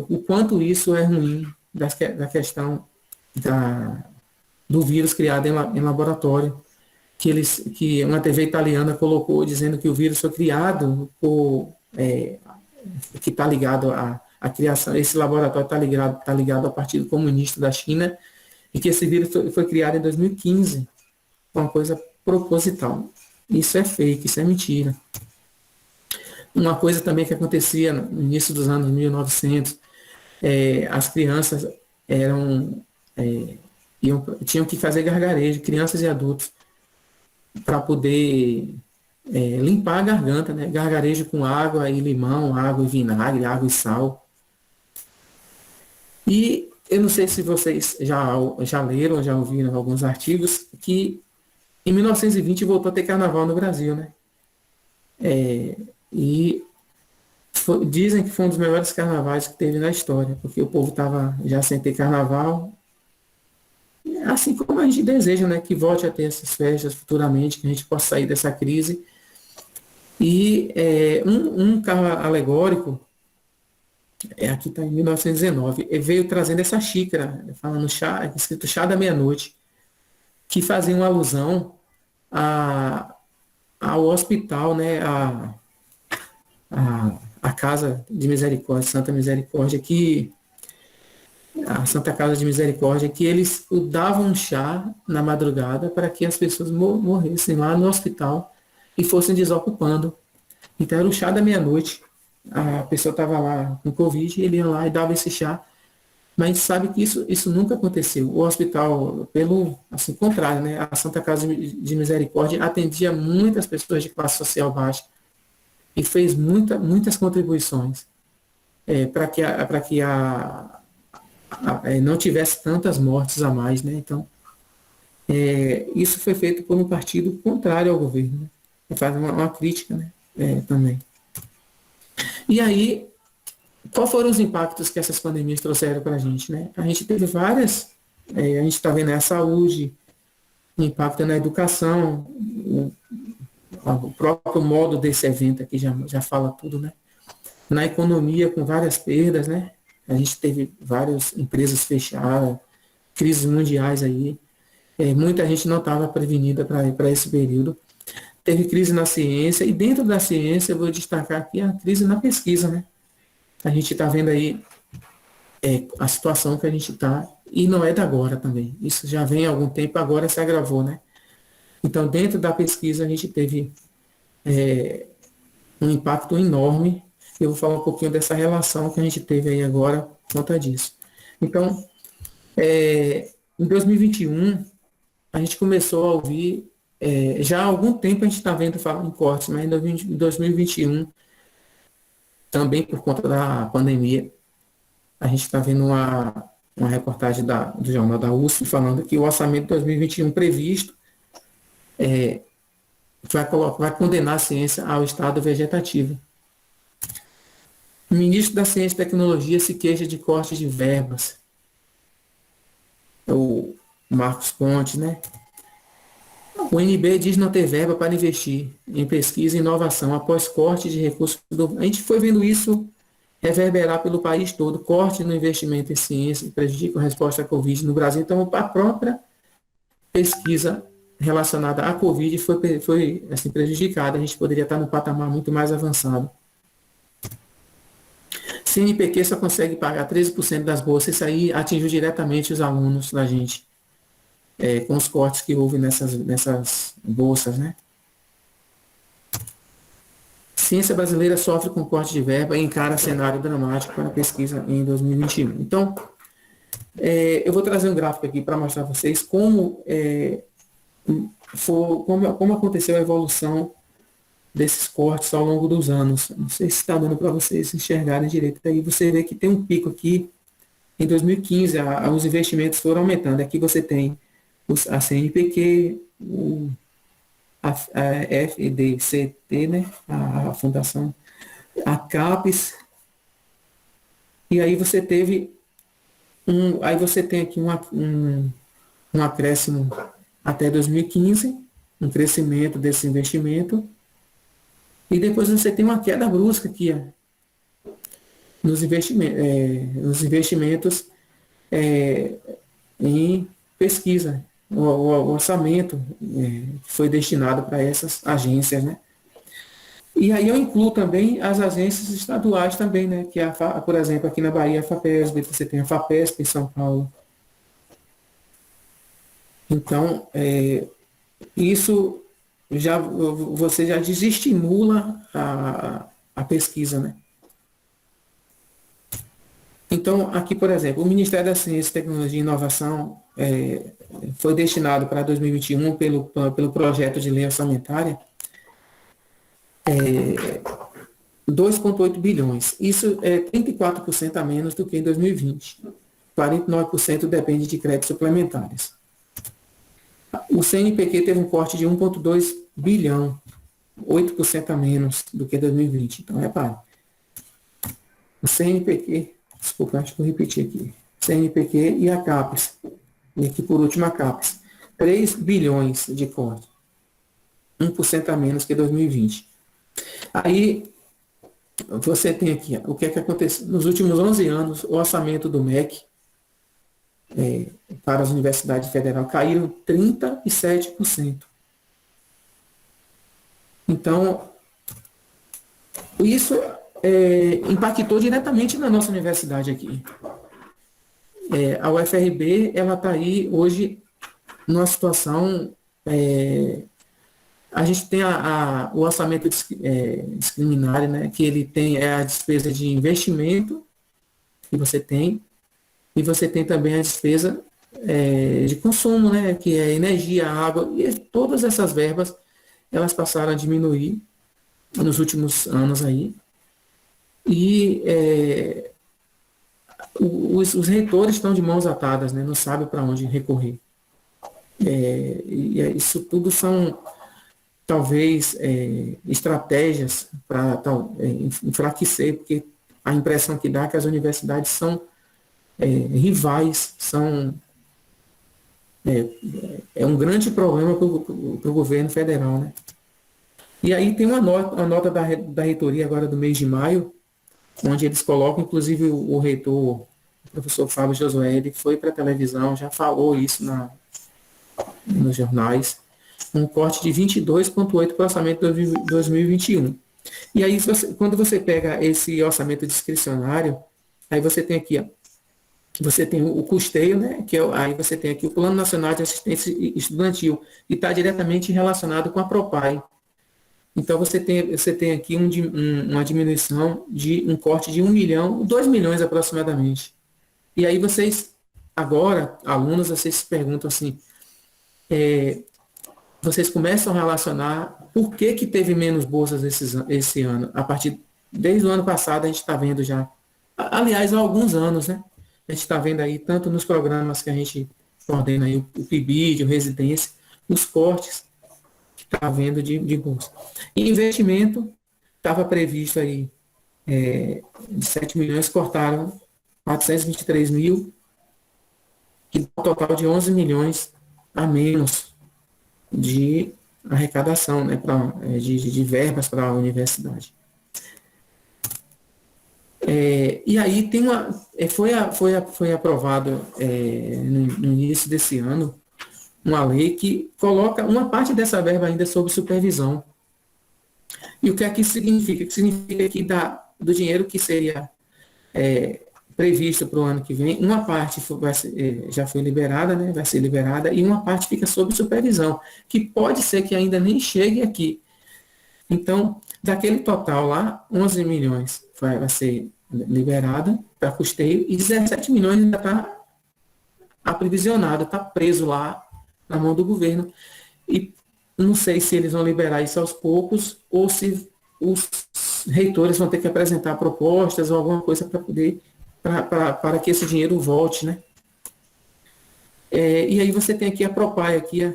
O quanto isso é ruim, da questão do vírus criado em laboratório, que uma TV italiana colocou dizendo que o vírus foi criado que está ligado à criação, esse laboratório está ligado ao Partido Comunista da China, e que esse vírus foi criado em 2015, uma coisa proposital. Isso é fake, isso é mentira. Uma coisa também que acontecia no início dos anos 1900, as crianças tinham que fazer gargarejo, crianças e adultos, para poder limpar a garganta, né? Gargarejo com água e limão, água e vinagre, água e sal. E eu não sei se vocês já leram, já ouviram alguns artigos, que em 1920 voltou a ter carnaval no Brasil, né? Dizem que foi um dos melhores carnavais que teve na história, porque o povo estava já sem ter carnaval. Assim como a gente deseja, né, que volte a ter essas festas futuramente, que a gente possa sair dessa crise. E um carro alegórico, aqui está em 1919, veio trazendo essa xícara, falando chá, escrito chá da meia-noite, que fazia uma alusão ao hospital, né, a Casa de Misericórdia, Santa Misericórdia, a Santa Casa de Misericórdia, que eles davam um chá na madrugada para que as pessoas morressem lá no hospital e fossem desocupando. Então era o chá da meia-noite. A pessoa estava lá com Covid, ele ia lá e dava esse chá. Mas a gente sabe que isso nunca aconteceu. O hospital, pelo contrário, né? A Santa Casa de Misericórdia atendia muitas pessoas de classe social baixa e fez muitas contribuições para que não tivesse tantas mortes a mais, né? Então, isso foi feito por um partido contrário ao governo, né? Faz uma crítica, né? Também. E aí, quais foram os impactos que essas pandemias trouxeram para a gente, né? A gente teve várias, a gente está vendo a saúde, impacto na educação, o próprio modo desse evento aqui já fala tudo, né? Na economia, com várias perdas, né? A gente teve várias empresas fechadas, crises mundiais aí. Muita gente não estava prevenida para esse período. Teve crise na ciência, e dentro da ciência eu vou destacar aqui a crise na pesquisa, né? A gente está vendo aí a situação que a gente está, e não é da agora também. Isso já vem há algum tempo, agora se agravou, né? Então, dentro da pesquisa, a gente teve um impacto enorme. Eu vou falar um pouquinho dessa relação que a gente teve aí agora por conta disso. Então, em 2021, a gente começou a ouvir, já há algum tempo a gente está vendo falar em cortes, mas em 2021, também por conta da pandemia, a gente está vendo uma reportagem do jornal da USP falando que o orçamento de 2021 previsto vai condenar a ciência ao estado vegetativo. O ministro da Ciência e Tecnologia se queixa de corte de verbas. O Marcos Pontes, né? O NB diz não ter verba para investir em pesquisa e inovação após corte de recursos. A gente foi vendo isso reverberar pelo país todo, corte no investimento em ciência, que prejudica a resposta à Covid no Brasil. Então, a própria pesquisa relacionada à Covid foi assim, prejudicada. A gente poderia estar num patamar muito mais avançado. CNPq só consegue pagar 13% das bolsas, isso aí atingiu diretamente os alunos da gente, com os cortes que houve nessas bolsas, né? ciência brasileira sofre com corte de verba e encara cenário dramático para a pesquisa em 2021. Então, eu vou trazer um gráfico aqui para mostrar a vocês como aconteceu a evolução desses cortes ao longo dos anos. Não sei se está dando para vocês enxergarem direito. Aí você vê que tem um pico aqui. Em 2015, os investimentos foram aumentando. Aqui você tem a CNPq, a FDCT, né? A Fundação, a CAPES. E aí você teve aí você tem aqui um acréscimo até 2015, um crescimento desse investimento. E depois você tem uma queda brusca aqui, nos investimentos em pesquisa, o orçamento que foi destinado para essas agências, né? E aí eu incluo também as agências estaduais também, né? Que por exemplo, aqui na Bahia, a FAPESB, você tem a FAPESP em São Paulo. Então, isso você já desestimula a pesquisa, né? Então, aqui, por exemplo, o Ministério da Ciência, Tecnologia e Inovação foi destinado para 2021 pelo projeto de lei orçamentária 2,8 bilhões. Isso é 34% a menos do que em 2020. 49% depende de créditos suplementares. O CNPq teve um corte de 1,2 bilhão, 8% a menos do que 2020. Então, repare. O CNPq, desculpa, acho que eu repeti aqui. CNPq e a CAPES. E aqui, por último, a CAPES. 3 bilhões de corte. 1% a menos que 2020. Aí, você tem aqui, o que é que aconteceu? Nos últimos 11 anos, o orçamento do MEC para as universidades federais caíram 37%. Então, isso impactou diretamente na nossa universidade aqui. A UFRB, ela está aí hoje numa situação... a gente tem o orçamento discriminário, né, que ele tem a despesa de investimento que você tem, e você tem também a despesa de consumo, né, que é energia, água, e todas essas verbas, elas passaram a diminuir nos últimos anos aí. E os reitores estão de mãos atadas, né, não sabem para onde recorrer. Isso tudo são, talvez, estratégias para enfraquecer, porque a impressão que dá é que as universidades são rivais, é um grande problema para o governo federal, né? E aí tem uma nota da reitoria agora do mês de maio, onde eles colocam, inclusive o reitor, o professor Fábio Josué, ele foi para a televisão, já falou isso nos jornais, um corte de 22,8% para o orçamento de 2021. E aí, quando você pega esse orçamento discricionário, aí você tem aqui, você tem o custeio, né, aí você tem aqui o Plano Nacional de Assistência Estudantil, que está diretamente relacionado com a PROPAI. Então, você tem aqui uma diminuição de um corte de 1 milhão, 2 milhões aproximadamente. E aí vocês, agora, alunos, vocês se perguntam assim, vocês começam a relacionar por que teve menos bolsas esse ano. Desde o ano passado a gente está vendo já, aliás, há alguns anos, né? A gente está vendo aí, tanto nos programas que a gente coordena aí, o PIBID, o Residência, os cortes que está havendo de bolsa. E investimento, estava previsto aí de 7 milhões, cortaram 423 mil, que dá um total de 11 milhões a menos de arrecadação, né, de verbas para a universidade. E aí tem foi aprovado no início desse ano uma lei que coloca uma parte dessa verba ainda sob supervisão. E o que é que significa? Significa que do dinheiro que seria previsto para o ano que vem, uma parte já foi liberada, né, vai ser liberada, e uma parte fica sob supervisão, que pode ser que ainda nem chegue aqui. Então, daquele total lá, 11 milhões vai ser liberada para custeio e 17 milhões ainda está aprisionado, está preso lá na mão do governo. E não sei se eles vão liberar isso aos poucos ou se os reitores vão ter que apresentar propostas ou alguma coisa para poder, para que esse dinheiro volte, né? E aí você tem aqui a PROPAE, aqui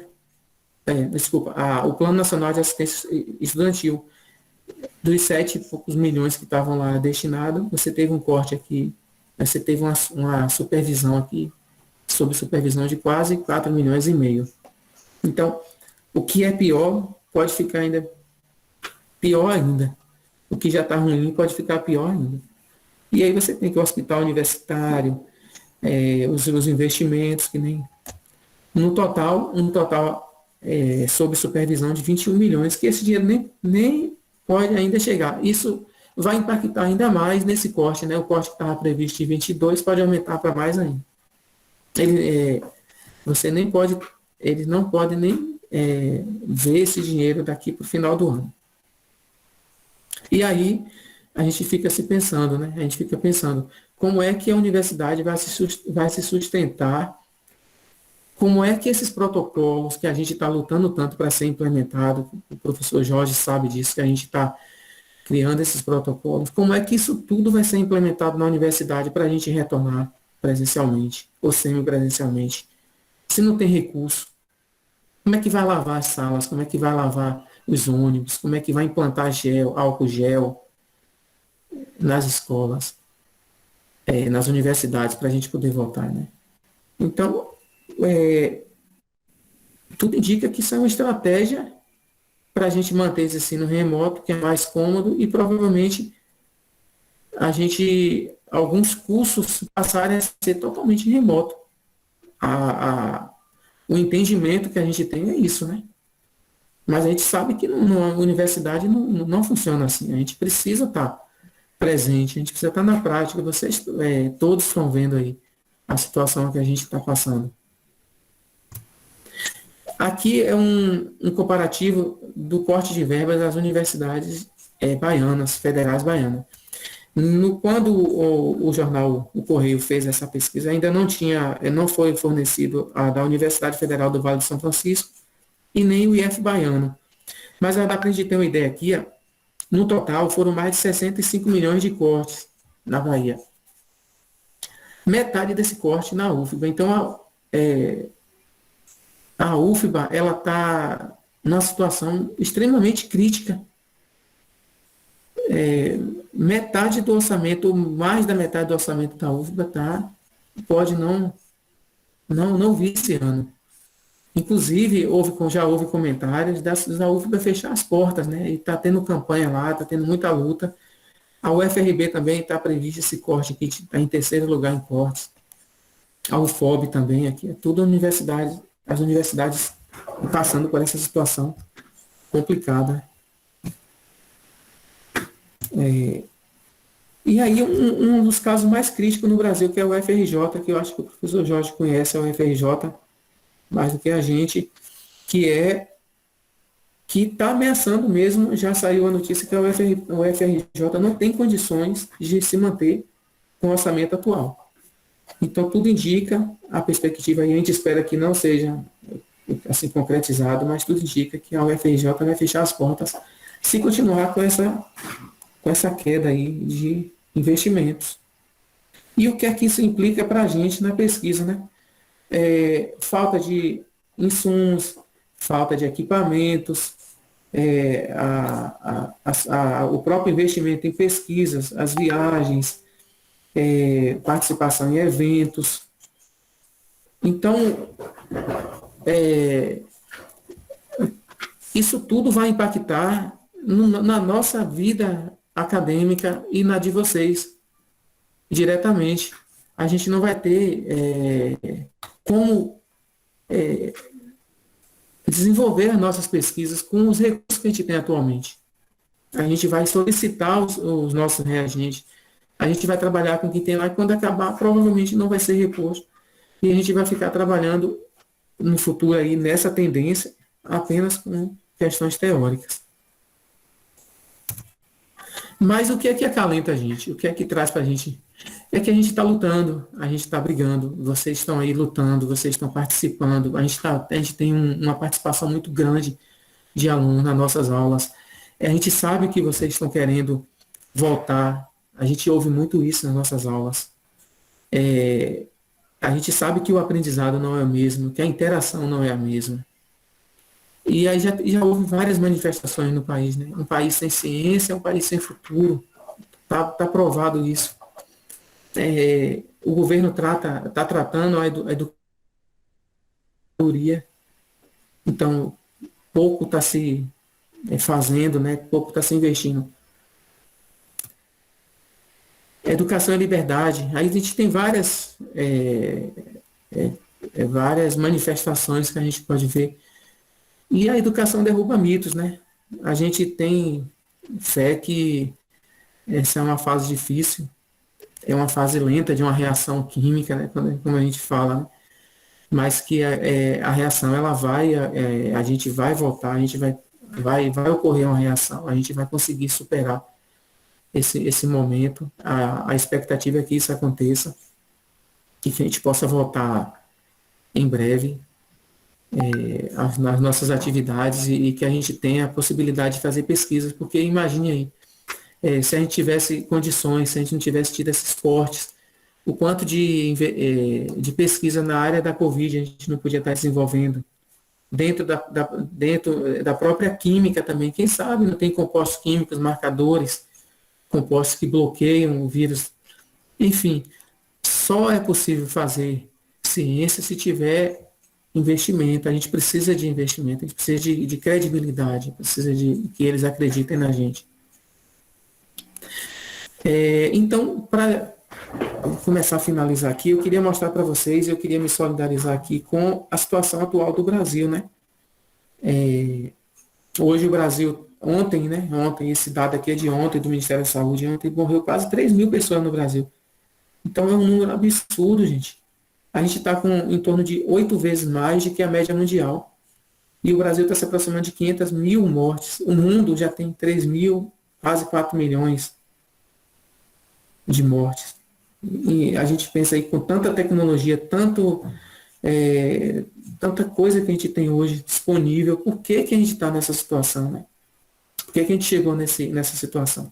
o Plano Nacional de Assistência Estudantil. Dos 7 e poucos milhões que estavam lá destinados, você teve um corte aqui, você teve uma supervisão aqui, sob supervisão de quase 4 milhões e meio. Então, o que é pior pode ficar ainda pior ainda. O que já está ruim pode ficar pior ainda. E aí você tem que o hospital universitário, os investimentos, que nem... Um total sob supervisão de 21 milhões, que esse dinheiro nem pode ainda chegar. Isso vai impactar ainda mais nesse corte, né? O corte que estava previsto em 22 pode aumentar para mais ainda. Você nem pode, eles não podem nem ver esse dinheiro daqui para o final do ano. E aí a gente fica se pensando, né? A gente fica pensando como é que a universidade vai se sustentar, como é que esses protocolos que a gente está lutando tanto para ser implementado, o professor Jorge sabe disso, que a gente está criando esses protocolos, como é que isso tudo vai ser implementado na universidade para a gente retornar presencialmente ou semipresencialmente, se não tem recurso? Como é que vai lavar as salas? Como é que vai lavar os ônibus? Como é que vai implantar álcool gel nas escolas, nas universidades, para a gente poder voltar, né? Então, tudo indica que isso é uma estratégia para a gente manter esse ensino remoto, que é mais cômodo, e provavelmente alguns cursos passarem a ser totalmente remoto. O entendimento que a gente tem é isso, né? Mas a gente sabe que na universidade não funciona assim. A gente precisa estar presente, a gente precisa estar na prática. Vocês todos estão vendo aí a situação que a gente está passando. Aqui é um comparativo do corte de verbas das universidades baianas, federais baianas. Quando o jornal O Correio fez essa pesquisa, ainda não foi fornecido a da Universidade Federal do Vale do São Francisco e nem o IF baiano. Mas dá para a gente ter uma ideia aqui, no total foram mais de 65 milhões de cortes na Bahia. Metade desse corte na UFBA. Então, a UFBA está numa situação extremamente crítica. Metade do orçamento, ou mais da metade do orçamento da UFBA pode não vir esse ano. Inclusive, já houve comentários da UFBA fechar as portas, né? E está tendo campanha lá, está tendo muita luta. A UFRB também está previsto esse corte aqui, está em terceiro lugar em cortes. A UFOB também, aqui, tudo as universidades passando por essa situação complicada. E aí, um dos casos mais críticos no Brasil, que é o UFRJ, que eu acho que o professor Jorge conhece, é o UFRJ, mais do que a gente, que está ameaçando mesmo, já saiu a notícia que o UFRJ não tem condições de se manter com o orçamento atual. Então, tudo indica, a perspectiva, e a gente espera que não seja assim concretizado, mas tudo indica que a UFRJ vai fechar as portas se continuar com essa queda aí de investimentos. E o que é que isso implica para a gente na pesquisa, né? Falta de insumos, falta de equipamentos, o próprio investimento em pesquisas, as viagens, participação em eventos. Então, isso tudo vai impactar na nossa vida acadêmica e na de vocês, diretamente. A gente não vai ter como desenvolver as nossas pesquisas com os recursos que a gente tem atualmente. A gente vai solicitar os nossos reagentes, a gente vai trabalhar com o que tem lá, e quando acabar, provavelmente não vai ser reposto, e a gente vai ficar trabalhando no futuro aí nessa tendência apenas com questões teóricas. Mas o que é que acalenta a gente? O que é que traz para a gente? É que a gente está lutando, a gente está brigando, vocês estão aí lutando, vocês estão participando, a gente tem uma participação muito grande de alunos nas nossas aulas. A gente sabe que vocês estão querendo voltar, a gente ouve muito isso nas nossas aulas. A gente sabe que o aprendizado não é o mesmo, que a interação não é a mesma. E aí já houve várias manifestações no país, né? Um país sem ciência é um país sem futuro. Tá provado isso. O governo está tratando a educadoria, então pouco está se fazendo, né? Pouco está se investindo. Educação é liberdade. Aí a gente tem várias manifestações que a gente pode ver. E a educação derruba mitos, né? A gente tem fé que essa é uma fase difícil, é uma fase lenta de uma reação química, né? Como a gente fala, né? Mas que a reação ela vai, a gente vai voltar, a gente vai ocorrer uma reação, a gente vai conseguir superar esse momento. A expectativa é que isso aconteça, que a gente possa voltar em breve nas nossas atividades e que a gente tenha a possibilidade de fazer pesquisas, porque imagine aí, se a gente tivesse condições, se a gente não tivesse tido esses cortes, o quanto de pesquisa na área da Covid a gente não podia estar desenvolvendo, dentro da própria química também, quem sabe não tem compostos químicos, marcadores, compostos que bloqueiam o vírus, enfim, só é possível fazer ciência se tiver investimento, a gente precisa de investimento, a gente precisa de credibilidade, precisa de que eles acreditem na gente. Então, para começar a finalizar aqui, eu queria mostrar para vocês, eu queria me solidarizar aqui com a situação atual do Brasil, né? Hoje o Brasil, ontem, esse dado aqui é de ontem, do Ministério da Saúde, ontem morreu quase 3.000 pessoas no Brasil. Então é um número absurdo, gente. A gente está com em torno de 8 vezes mais do que a média mundial. E o Brasil está se aproximando de 500.000 mortes. O mundo já tem 3.000, quase 4 milhões de mortes. E a gente pensa aí com tanta tecnologia, tanta coisa que a gente tem hoje disponível, por que a gente está nessa situação, né? Por que a gente chegou nessa situação?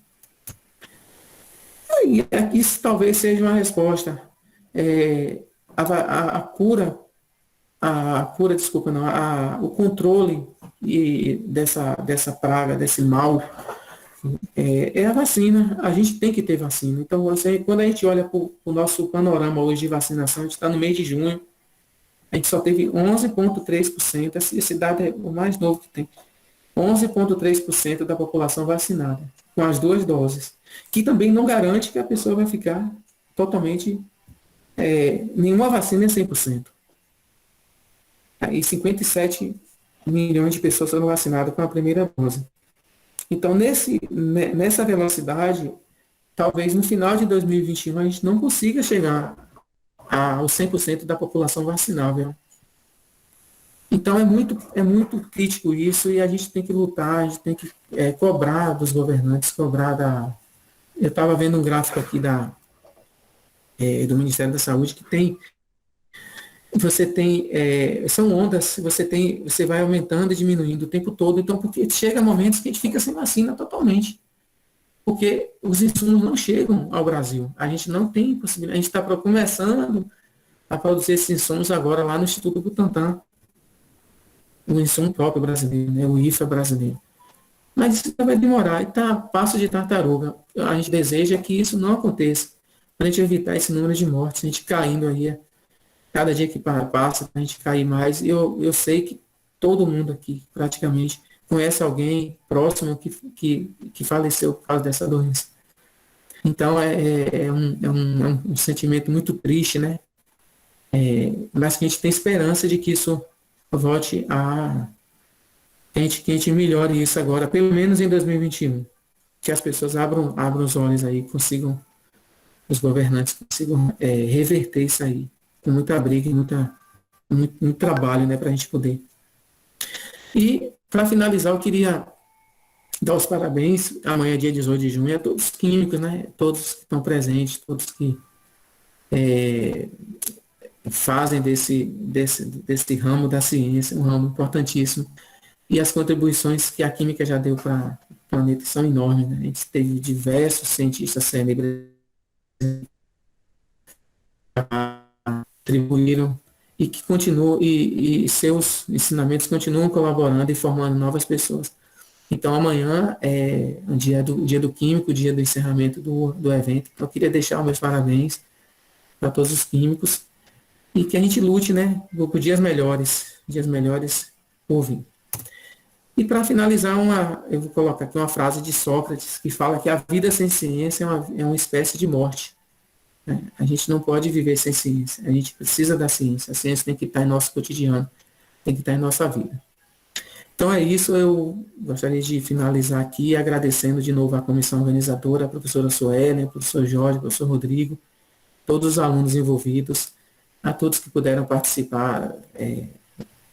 E isso talvez seja uma resposta. O controle dessa praga, desse mal, é a vacina. A gente tem que ter vacina. Então, quando a gente olha para o nosso panorama hoje de vacinação, a gente está no mês de junho, a gente só teve 11,3%, esse dado é o mais novo que tem, 11,3% da população vacinada, com as 2 doses, que também não garante que a pessoa vai ficar totalmente, nenhuma vacina é 100%. E 57 milhões de pessoas foram vacinadas com a primeira dose. Então, nessa velocidade, talvez no final de 2021 a gente não consiga chegar ao 100% da população vacinável. Então, é muito crítico isso e a gente tem que lutar, a gente tem que cobrar dos governantes, cobrar Eu estava vendo um gráfico aqui do Ministério da Saúde que são ondas, você vai aumentando e diminuindo o tempo todo, então porque chega momentos que a gente fica sem vacina totalmente, porque os insumos não chegam ao Brasil, a gente não tem possibilidade, a gente está começando a produzir esses insumos agora lá no Instituto Butantan, o insumo próprio brasileiro, né, o IFA brasileiro, mas isso vai demorar, e está a passo de tartaruga, a gente deseja que isso não aconteça, para a gente evitar esse número de mortes, a gente caindo aí, cada dia que passa, a gente cair mais. Eu sei que todo mundo aqui, praticamente, conhece alguém próximo que faleceu por causa dessa doença. Então, é um sentimento muito triste, né? Mas que a gente tem esperança de que isso volte que a gente melhore isso agora, pelo menos em 2021. Que as pessoas abram os olhos aí, os governantes consigam reverter isso aí. Com muita briga e muito trabalho, né, para a gente poder. E, para finalizar, eu queria dar os parabéns, amanhã, dia 18 de junho, a todos os químicos, né? Todos que estão presentes, todos que fazem desse ramo da ciência um ramo importantíssimo. E as contribuições que a química já deu para o planeta são enormes, né? A gente teve diversos cientistas célebres contribuíram e que continuam, e seus ensinamentos continuam colaborando e formando novas pessoas. Então, amanhã é o dia do químico, o dia do encerramento do evento. Então, eu queria deixar os meus parabéns para todos os químicos e que a gente lute, né, por dias melhores por vir. E para finalizar, eu vou colocar aqui uma frase de Sócrates que fala que a vida sem ciência é uma espécie de morte. Né? A gente não pode viver sem ciência, a gente precisa da ciência, a ciência tem que estar em nosso cotidiano, tem que estar em nossa vida. Então é isso, eu gostaria de finalizar aqui agradecendo de novo à comissão organizadora, a professora Suelen, o professor Jorge, o professor Rodrigo, todos os alunos envolvidos, a todos que puderam participar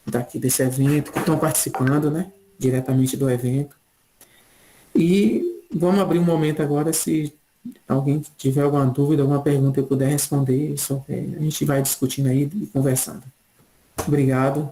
daqui desse evento, que estão participando, né, diretamente do evento. E vamos abrir um momento agora, se alguém tiver alguma dúvida, alguma pergunta eu puder responder, a gente vai discutindo aí e conversando. Obrigado.